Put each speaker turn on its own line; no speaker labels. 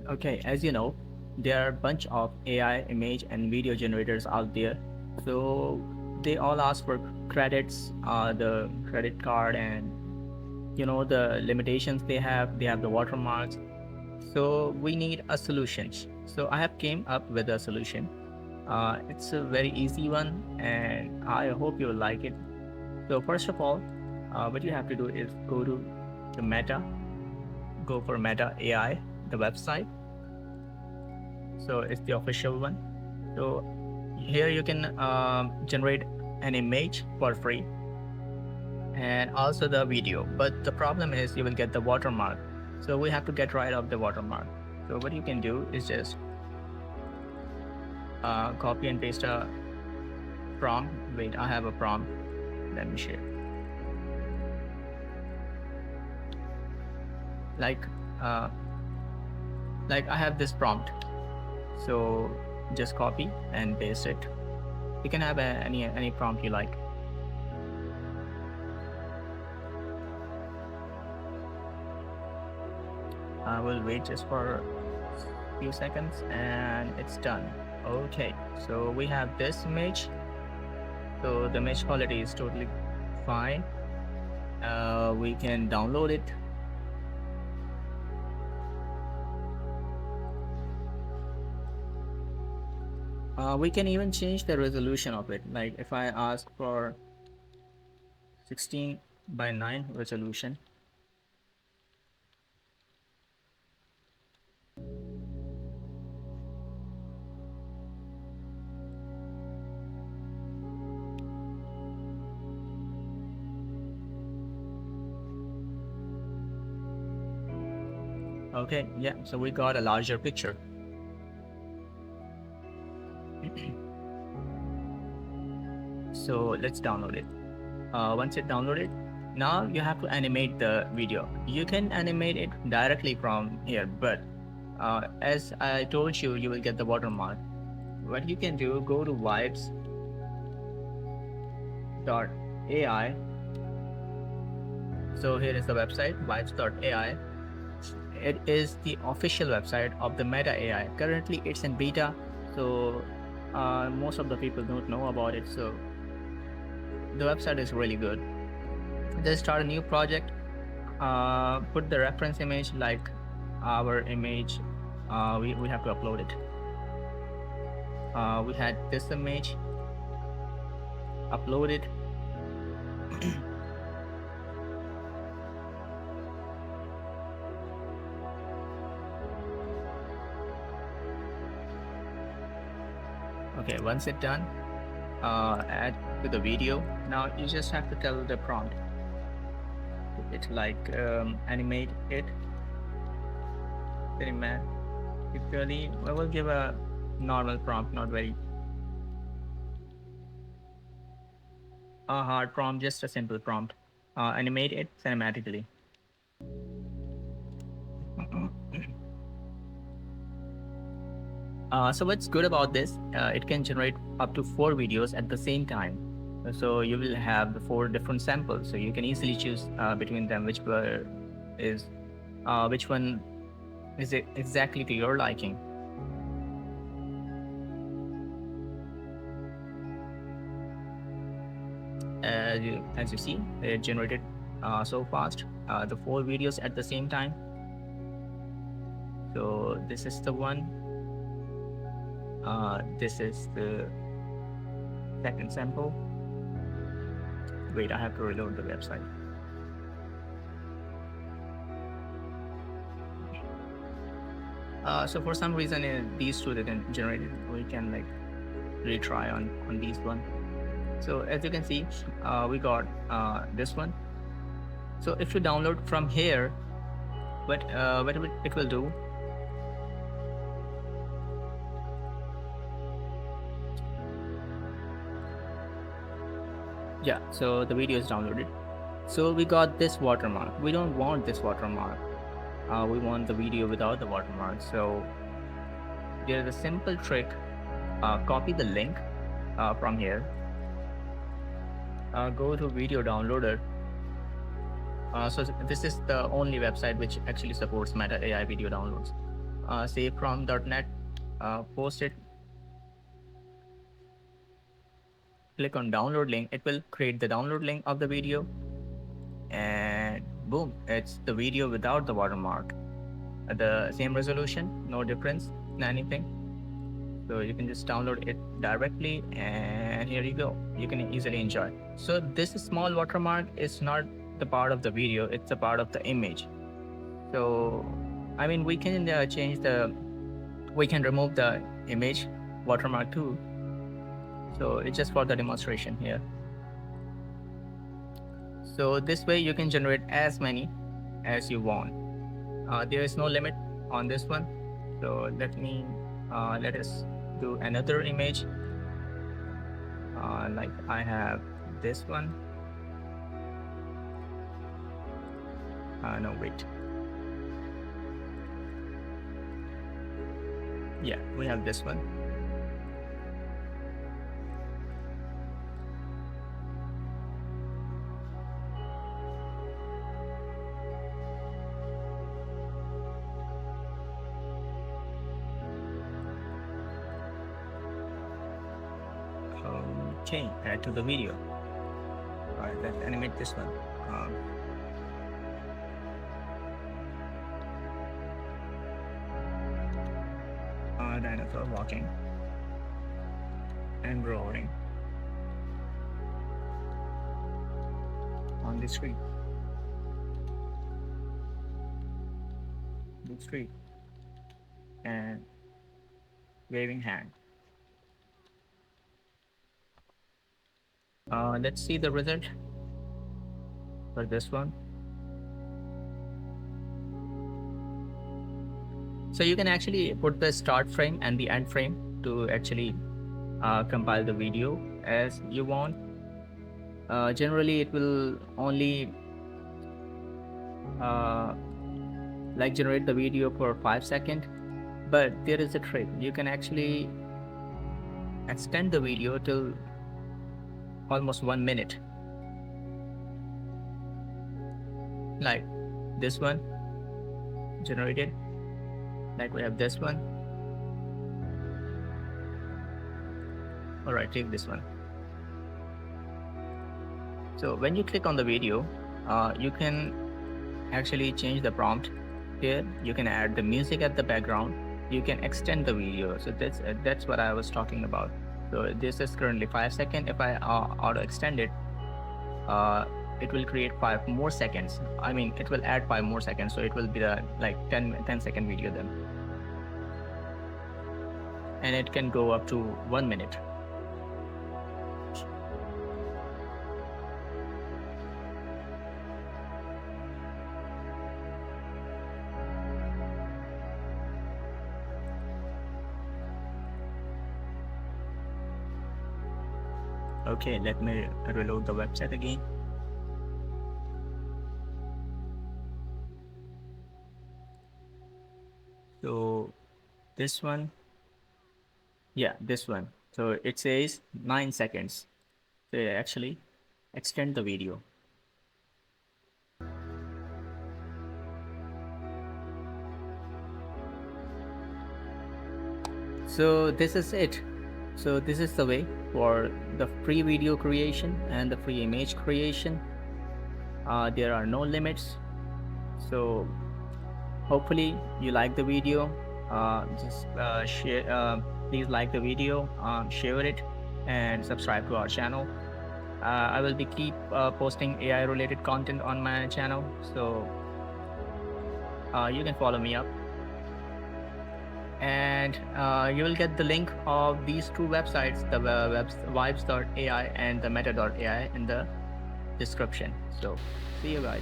Okay, as you know, there are a bunch of AI image and video generators out there. So they all ask for credits, the credit card, and the limitations they have. They have the watermarks. So we need a solution. So I have came up with a solution. It's a very easy one, and I hope you will like it. So first of all, what you have to do is go to the Meta, go for Meta AI, the website. So it's the official one. So here you can generate an image for free and also the video, but the problem is you will get the watermark. So we have to get rid of the watermark. So what you can do is just copy and paste a prompt. Wait, I have a prompt. Let me share. Like uh, like I have this prompt. So just copy and paste it. You can have any prompt you like. I will wait just for a few seconds and it's done. Okay, so we have this image. So the image quality is totally fine. We can download it. We can even change the resolution of it. Like if I ask for 16:9 resolution. Okay, yeah, so we got a larger picture. So let's download it. Once it downloaded, now you have to animate the video. You can animate it directly from here, but as I told you, you will get the watermark. What you can do, go to vibes.ai. So here is the website, vibes.ai. It is the official website of the Meta AI. Currently it's in beta, so most of the people don't know about it. So the website is really good. Just start a new project, put the reference image like our image. We have to upload it. We had this image, upload it. Okay, once it's done, add to the video. Now you just have to tell the prompt. It's like animate it. Cinematically, I will give a normal prompt, not very a hard prompt, just a simple prompt. Animate it cinematically. So what's good about this? It can generate up to 4 videos at the same time. So you will have the 4 different samples. So you can easily choose between them which one is exactly to your liking. As you see, it generated so fast the 4 videos at the same time. So this is the one. This is the second sample. Wait, I have to reload the website. So for some reason these two didn't generate it. We can like retry on these one. So as you can see, we got this one. So if you download from here, what it will do, yeah, so the video is downloaded. So we got this watermark. We don't want this watermark. We want the video without the watermark. So there's a simple trick. Copy the link from here. Go to video downloader. So this is the only website which actually supports Meta AI video downloads. save from .NET, post it, click on download link. It will create the download link of the video, and boom, it's the video without the watermark. The same resolution, no difference in anything. So you can just download it directly, and here you go. You can easily enjoy. So this small watermark is not the part of the video, it's a part of the image. So I mean, we can we can remove the image watermark too. So it's just for the demonstration here. So this way you can generate as many as you want. There is no limit on this one. So let us do another image. Like I have this one. No, wait. Yeah, we have this one. Okay, add to the video. All right, let's animate this one. Dinosaur walking and roaring on the street. The street and waving hand. Let's see the result for this one. So you can actually put the start frame and the end frame to actually compile the video as you want. Generally, it will only like generate the video for 5 seconds, but there is a trick. You can actually extend the video till almost 1 minute, like this one generated. Like we have this one. All right, take this one. So when you click on the video, you can actually change the prompt here. You can add the music at the background. You can extend the video. So that's what I was talking about. So this is currently 5 seconds. If I auto extend it, it will create 5 more seconds. I mean, it will add 5 more seconds. So it will be the like 10-second video then. And it can go up to 1 minute. Okay, let me reload the website again. So this one, yeah, this one. So it says 9 seconds. So actually extend the video. So this is it. So this is the way for the free video creation and the free image creation. There are no limits. So hopefully you like the video. Just share, please like the video, share it, and subscribe to our channel. I will be keep posting AI related content on my channel, so you can follow me up, and you will get the link of these two websites, the vibes.ai and the meta.ai, in the description. So see you guys.